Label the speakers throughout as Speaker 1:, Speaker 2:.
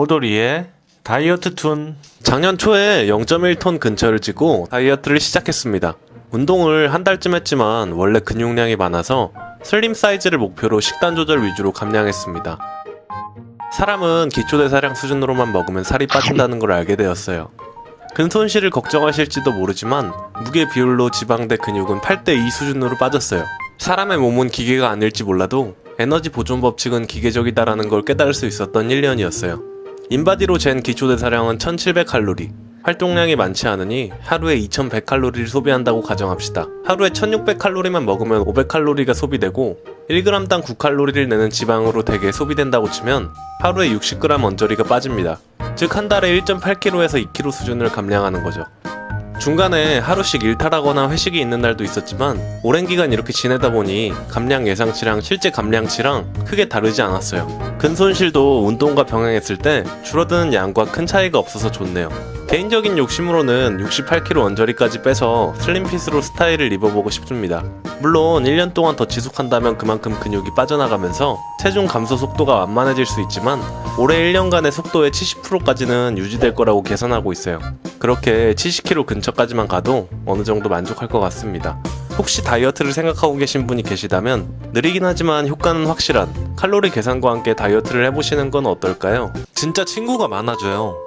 Speaker 1: 호돌이의 다이어트 툰. 작년 초에 0.1톤 근처를 찍고 다이어트를 시작했습니다. 운동을 한 달쯤 했지만 원래 근육량이 많아서 슬림 사이즈를 목표로 식단 조절 위주로 감량했습니다. 사람은 기초대사량 수준으로만 먹으면 살이 빠진다는 걸 알게 되었어요. 근손실을 걱정하실지도 모르지만 무게 비율로 지방 대 근육은 8:2 수준으로 빠졌어요. 사람의 몸은 기계가 아닐지 몰라도 에너지 보존 법칙은 기계적이다라는 걸 깨달을 수 있었던 1년이었어요. 인바디로 잰 기초대사량은 1700칼로리. 활동량이 많지 않으니 하루에 2100칼로리를 소비한다고 가정합시다. 하루에 1600칼로리만 먹으면 500칼로리가 소비되고 1g당 9칼로리를 내는 지방으로 대개 소비된다고 치면 하루에 60g 언저리가 빠집니다. 즉 한 달에 1.8kg에서 2kg 수준을 감량하는 거죠. 중간에 하루씩 일탈하거나 회식이 있는 날도 있었지만 오랜 기간 이렇게 지내다 보니 감량 예상치랑 실제 감량치랑 크게 다르지 않았어요. 근손실도 운동과 병행했을 때 줄어드는 양과 큰 차이가 없어서 좋네요. 개인적인 욕심으로는 68kg 언저리까지 빼서 슬림핏으로 스타일을 입어보고 싶습니다. 물론 1년 동안 더 지속한다면 그만큼 근육이 빠져나가면서 체중 감소 속도가 완만해질 수 있지만 올해 1년간의 속도의 70%까지는 유지될 거라고 계산하고 있어요. 그렇게 70kg 근처까지만 가도 어느 정도 만족할 것 같습니다. 혹시 다이어트를 생각하고 계신 분이 계시다면 느리긴 하지만 효과는 확실한 칼로리 계산과 함께 다이어트를 해보시는 건 어떨까요? 진짜 친구가 많아져요.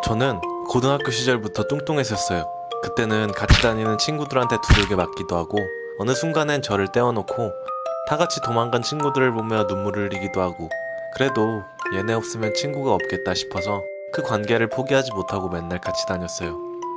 Speaker 1: 저는 고등학교 시절부터 뚱뚱했었어요. 그때는 같이 다니는 친구들한테 두들겨 맞기도 하고 어느 순간엔 저를 떼어놓고 다 같이 도망간 친구들을 보며 눈물을 흘리기도 하고 그래도 얘네 없으면 친구가 없겠다 싶어서 그 관계를 포기하지 못하고 맨날 같이 다녔어요.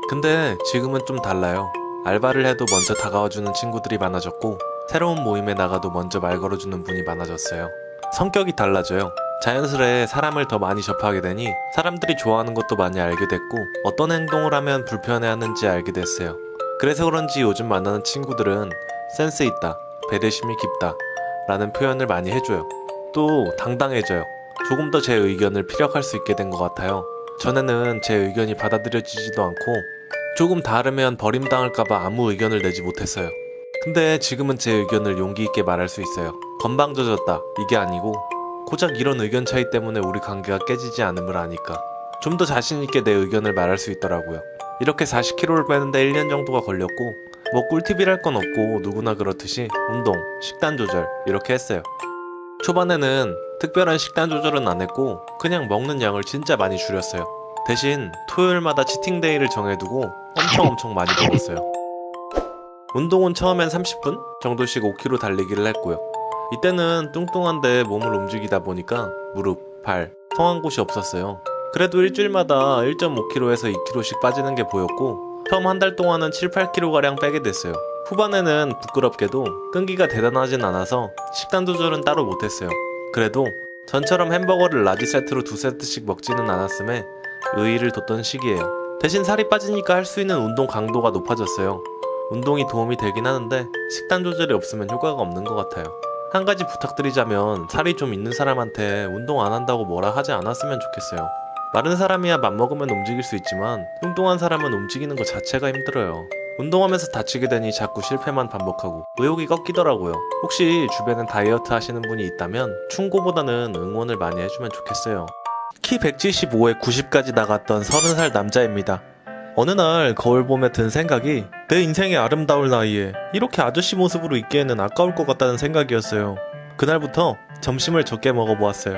Speaker 1: 근데 지금은 좀 달라요. 알바를 해도 먼저 다가와주는 친구들이 많아졌고 새로운 모임에 나가도 먼저 말 걸어주는 분이 많아졌어요. 성격이 달라져요. 자연스레 사람을 더 많이 접하게 되니 사람들이 좋아하는 것도 많이 알게 됐고 어떤 행동을 하면 불편해하는지 알게 됐어요. 그래서 그런지 요즘 만나는 친구들은 센스 있다, 배려심이 깊다 라는 표현을 많이 해줘요. 또 당당해져요. 조금 더 제 의견을 피력할 수 있게 된 것 같아요. 전에는 제 의견이 받아들여지지도 않고 조금 다르면 버림당할까봐 아무 의견을 내지 못했어요. 근데 지금은 제 의견을 용기 있게 말할 수 있어요. 건방져졌다 이게 아니고 고작 이런 의견 차이 때문에 우리 관계가 깨지지 않음을 아니까 좀 더 자신있게 내 의견을 말할 수 있더라고요. 이렇게 40kg를 빼는데 1년 정도가 걸렸고 뭐 꿀팁이랄 건 없고 누구나 그렇듯이 운동, 식단 조절 이렇게 했어요. 초반에는 특별한 식단 조절은 안 했고 그냥 먹는 양을 진짜 많이 줄였어요. 대신 토요일마다 치팅데이를 정해두고 엄청 많이 먹었어요. 운동은 처음엔 30분 정도씩 5km 달리기를 했고요. 이때는 뚱뚱한데 몸을 움직이다 보니까 무릎, 발, 성한 곳이 없었어요. 그래도 일주일마다 1.5kg에서 2kg씩 빠지는 게 보였고 처음 한 달 동안은 7, 8kg가량 빼게 됐어요. 후반에는 부끄럽게도 끈기가 대단하진 않아서 식단 조절은 따로 못했어요. 그래도 전처럼 햄버거를 라지 세트로 2세트씩 먹지는 않았음에 의의를 뒀던 시기예요. 대신 살이 빠지니까 할 수 있는 운동 강도가 높아졌어요. 운동이 도움이 되긴 하는데 식단 조절이 없으면 효과가 없는 것 같아요. 한 가지 부탁드리자면 살이 좀 있는 사람한테 운동 안 한다고 뭐라 하지 않았으면 좋겠어요. 마른 사람이야 맘먹으면 움직일 수 있지만 뚱뚱한 사람은 움직이는 것 자체가 힘들어요. 운동하면서 다치게 되니 자꾸 실패만 반복하고 의욕이 꺾이더라고요. 혹시 주변에 다이어트 하시는 분이 있다면 충고보다는 응원을 많이 해주면 좋겠어요. 키 175에 90까지 나갔던 30살 남자입니다. 어느 날 거울 보며 든 생각이 내 인생의 아름다울 나이에 이렇게 아저씨 모습으로 있기에는 아까울 것 같다는 생각이었어요. 그날부터 점심을 적게 먹어보았어요.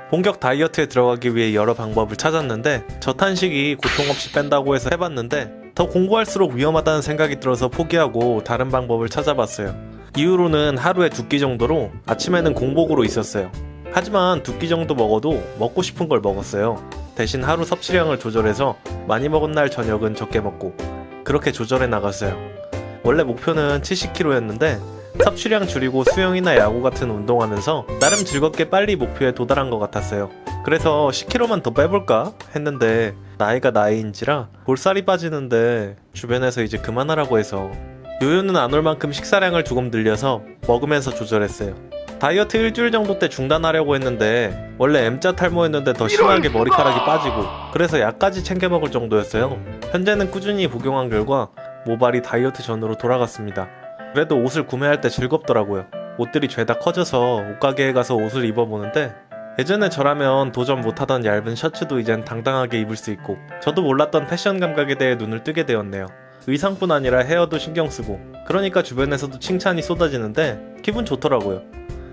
Speaker 1: 본격 다이어트에 들어가기 위해 여러 방법을 찾았는데 저탄식이 고통 없이 뺀다고 해서 해봤는데 더 공부할수록 위험하다는 생각이 들어서 포기하고 다른 방법을 찾아봤어요. 이후로는 하루에 2끼 정도로 아침에는 공복으로 있었어요. 하지만 2끼 정도 먹어도 먹고 싶은 걸 먹었어요. 대신 하루 섭취량을 조절해서 많이 먹은 날 저녁은 적게 먹고 그렇게 조절해 나갔어요. 원래 목표는 70kg였는데 섭취량 줄이고 수영이나 야구 같은 운동하면서 나름 즐겁게 빨리 목표에 도달한 것 같았어요. 그래서 10kg만 더 빼볼까 했는데 나이가 나이인지라 볼살이 빠지는데 주변에서 이제 그만하라고 해서 요요는 안 올 만큼 식사량을 조금 늘려서 먹으면서 조절했어요. 다이어트 일주일 정도 때 중단하려고 했는데 원래 M자 탈모였는데 더 심하게 머리카락이 빠지고 그래서 약까지 챙겨 먹을 정도였어요. 현재는 꾸준히 복용한 결과 모발이 다이어트 전으로 돌아갔습니다. 그래도 옷을 구매할 때 즐겁더라고요. 옷들이 죄다 커져서 옷가게에 가서 옷을 입어보는데 예전에 저라면 도전 못하던 얇은 셔츠도 이젠 당당하게 입을 수 있고, 저도 몰랐던 패션 감각에 대해 눈을 뜨게 되었네요. 의상뿐 아니라 헤어도 신경 쓰고, 그러니까 주변에서도 칭찬이 쏟아지는데 기분 좋더라고요.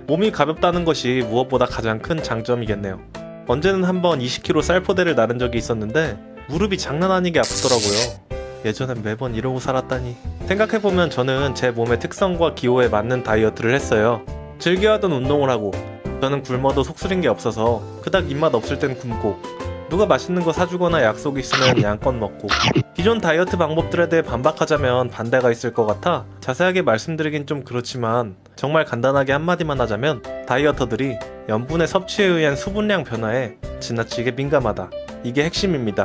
Speaker 1: 몸이 가볍다는 것이 무엇보다 가장 큰 장점이겠네요. 언제는 한번 20kg 쌀포대를 나른 적이 있었는데 무릎이 장난 아니게 아프더라고요. 예전엔 매번 이러고 살았다니. 생각해보면 저는 제 몸의 특성과 기호에 맞는 다이어트를 했어요. 즐겨하던 운동을 하고, 저는 굶어도 속쓰린 게 없어서 그닥 입맛 없을 땐 굶고, 누가 맛있는 거 사주거나 약속이 있으면 양껏 먹고. 기존 다이어트 방법들에 대해 반박하자면 반대가 있을 것 같아 자세하게 말씀드리긴 좀 그렇지만, 정말 간단하게 한마디만 하자면 다이어터들이 염분의 섭취에 의한 수분량 변화에 지나치게 민감하다. 이게 핵심입니다.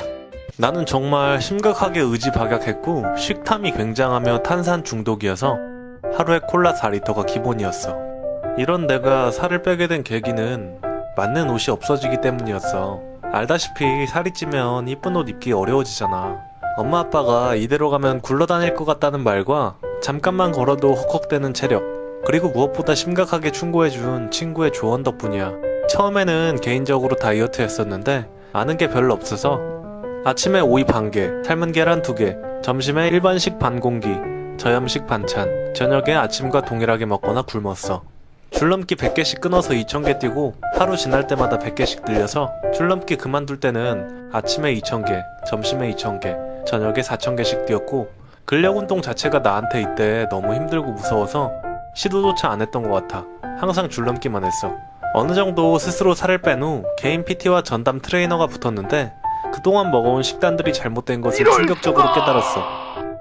Speaker 1: 나는 정말 심각하게 의지박약했고 식탐이 굉장하며 탄산 중독이어서 하루에 콜라 4리터가 기본이었어. 이런 내가 살을 빼게 된 계기는 맞는 옷이 없어지기 때문이었어. 알다시피 살이 찌면 이쁜 옷 입기 어려워지잖아. 엄마 아빠가 이대로 가면 굴러다닐 것 같다는 말과 잠깐만 걸어도 헉헉대는 체력, 그리고 무엇보다 심각하게 충고해준 친구의 조언 덕분이야. 처음에는 개인적으로 다이어트 했었는데 아는 게 별로 없어서 아침에 오이 반 개, 삶은 계란 2개, 점심에 일반식 반 공기, 저염식 반찬, 저녁에 아침과 동일하게 먹거나 굶었어. 줄넘기 100개씩 끊어서 2000개 뛰고 하루 지날 때마다 100개씩 늘려서 줄넘기 그만둘 때는 아침에 2000개, 점심에 2000개, 저녁에 4000개씩 뛰었고, 근력 운동 자체가 나한테 이때 너무 힘들고 무서워서 시도조차 안 했던 것 같아. 항상 줄넘기만 했어. 어느 정도 스스로 살을 뺀 후 개인 PT와 전담 트레이너가 붙었는데 그동안 먹어온 식단들이 잘못된 것을 충격적으로 깨달았어.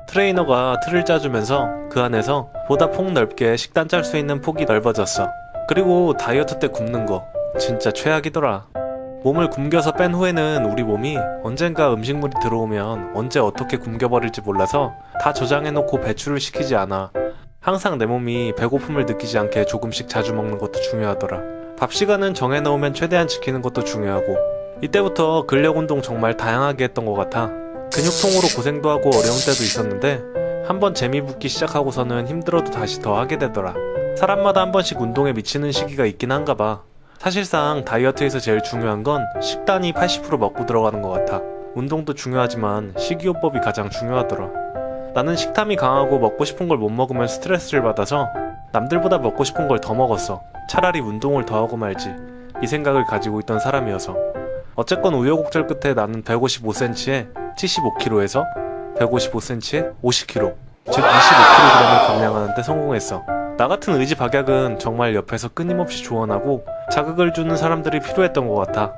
Speaker 1: 트레이너가 틀을 짜주면서 그 안에서 보다 폭넓게 식단 짤 수 있는 폭이 넓어졌어. 그리고 다이어트 때 굶는 거 진짜 최악이더라. 몸을 굶겨서 뺀 후에는 우리 몸이 언젠가 음식물이 들어오면 언제 어떻게 굶겨버릴지 몰라서 다 저장해놓고 배출을 시키지 않아. 항상 내 몸이 배고픔을 느끼지 않게 조금씩 자주 먹는 것도 중요하더라. 밥 시간은 정해놓으면 최대한 지키는 것도 중요하고, 이때부터 근력 운동 정말 다양하게 했던 것 같아. 근육통으로 고생도 하고 어려운 때도 있었는데 한번 재미 붙기 시작하고서는 힘들어도 다시 더 하게 되더라. 사람마다 한 번씩 운동에 미치는 시기가 있긴 한가 봐. 사실상 다이어트에서 제일 중요한 건 식단이 80% 먹고 들어가는 것 같아. 운동도 중요하지만 식이요법이 가장 중요하더라. 나는 식탐이 강하고 먹고 싶은 걸 못 먹으면 스트레스를 받아서 남들보다 먹고 싶은 걸 더 먹었어. 차라리 운동을 더 하고 말지, 이 생각을 가지고 있던 사람이어서. 어쨌건 우여곡절 끝에 나는 155cm에 75kg에서 155cm에 50kg, 즉 25kg을 감량하는 데 성공했어. 나 같은 의지박약은 정말 옆에서 끊임없이 조언하고 자극을 주는 사람들이 필요했던 것 같아.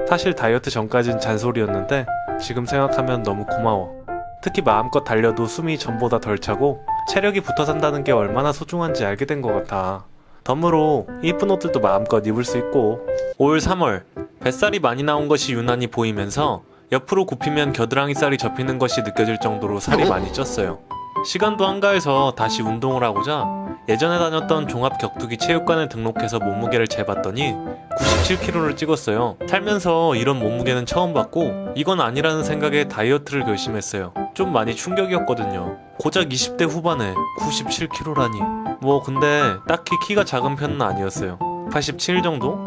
Speaker 1: 사실 다이어트 전까진 잔소리였는데 지금 생각하면 너무 고마워. 특히 마음껏 달려도 숨이 전보다 덜 차고 체력이 붙어 산다는 게 얼마나 소중한지 알게 된 것 같아. 덤으로 이쁜 옷들도 마음껏 입을 수 있고. 올 3월 뱃살이 많이 나온 것이 유난히 보이면서 옆으로 굽히면 겨드랑이 살이 접히는 것이 느껴질 정도로 살이 많이 쪘어요. 시간도 한가해서 다시 운동을 하고자 예전에 다녔던 종합 격투기 체육관에 등록해서 몸무게를 재봤더니 97kg를 찍었어요. 살면서 이런 몸무게는 처음 봤고 이건 아니라는 생각에 다이어트를 결심했어요. 좀 많이 충격이었거든요. 고작 20대 후반에 97kg라니. 뭐 근데 딱히 키가 작은 편은 아니었어요. 87 정도?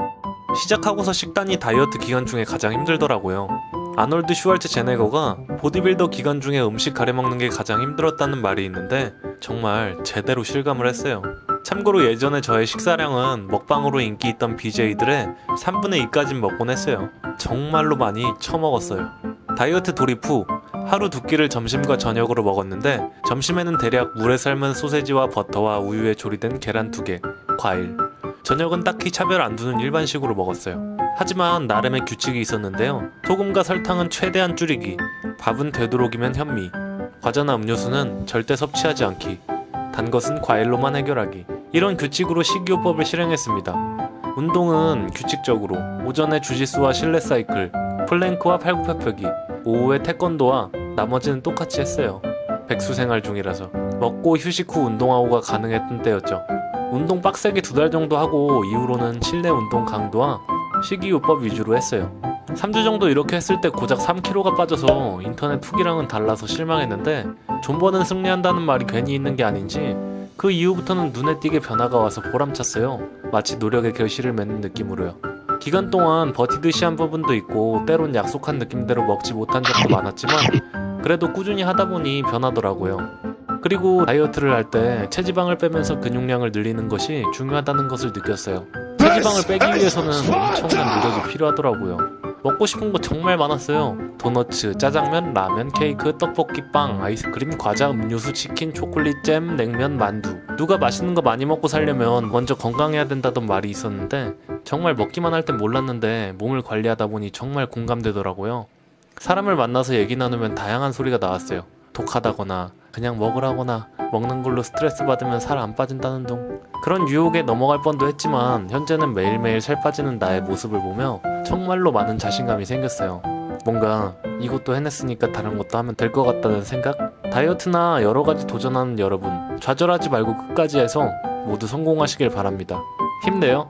Speaker 1: 시작하고서 식단이 다이어트 기간 중에 가장 힘들더라고요. 아놀드 슈왈츠제네거가 보디빌더 기간 중에 음식 가려 먹는 게 가장 힘들었다는 말이 있는데 정말 제대로 실감을 했어요. 참고로 예전에 저의 식사량은 먹방으로 인기 있던 BJ들의 3분의 2까진 먹곤 했어요. 정말로 많이 처먹었어요. 다이어트 돌입 후 하루 2끼를 점심과 저녁으로 먹었는데 점심에는 대략 물에 삶은 소세지와 버터와 우유에 조리된 계란 2개, 과일. 저녁은 딱히 차별 안 두는 일반식으로 먹었어요. 하지만 나름의 규칙이 있었는데요. 소금과 설탕은 최대한 줄이기, 밥은 되도록이면 현미, 과자나 음료수는 절대 섭취하지 않기, 단 것은 과일로만 해결하기. 이런 규칙으로 식이요법을 실행했습니다. 운동은 규칙적으로 오전에 주짓수와 실내 사이클, 플랭크와 팔굽혀펴기, 오후에 태권도와 나머지는 똑같이 했어요. 백수 생활 중이라서. 먹고 휴식 후 운동하고가 가능했던 때였죠. 운동 빡세게 2달 정도 하고 이후로는 실내 운동 강도와 식이요법 위주로 했어요. 3주 정도 이렇게 했을 때 고작 3kg가 빠져서 인터넷 후기랑은 달라서 실망했는데 존버는 승리한다는 말이 괜히 있는 게 아닌지 그 이후부터는 눈에 띄게 변화가 와서 보람찼어요. 마치 노력의 결실을 맺는 느낌으로요. 기간 동안 버티듯이 한 부분도 있고 때론 약속한 느낌대로 먹지 못한 적도 많았지만 그래도 꾸준히 하다 보니 변하더라고요. 그리고 다이어트를 할 때 체지방을 빼면서 근육량을 늘리는 것이 중요하다는 것을 느꼈어요. 체지방을 빼기 위해서는 엄청난 노력이 필요하더라고요. 먹고 싶은 거 정말 많았어요. 도너츠, 짜장면, 라면, 케이크, 떡볶이, 빵, 아이스크림, 과자, 음료수, 치킨, 초콜릿, 잼, 냉면, 만두. 누가 맛있는 거 많이 먹고 살려면 먼저 건강해야 된다던 말이 있었는데 정말 먹기만 할 땐 몰랐는데 몸을 관리하다 보니 정말 공감되더라고요. 사람을 만나서 얘기 나누면 다양한 소리가 나왔어요. 독하다거나 그냥 먹으라거나 먹는 걸로 스트레스 받으면 살 안 빠진다는 둥. 그런 유혹에 넘어갈 뻔도 했지만 현재는 매일매일 살 빠지는 나의 모습을 보며 정말로 많은 자신감이 생겼어요. 뭔가 이것도 해냈으니까 다른 것도 하면 될 것 같다는 생각? 다이어트나 여러가지 도전하는 여러분, 좌절하지 말고 끝까지 해서 모두 성공하시길 바랍니다. 힘내요.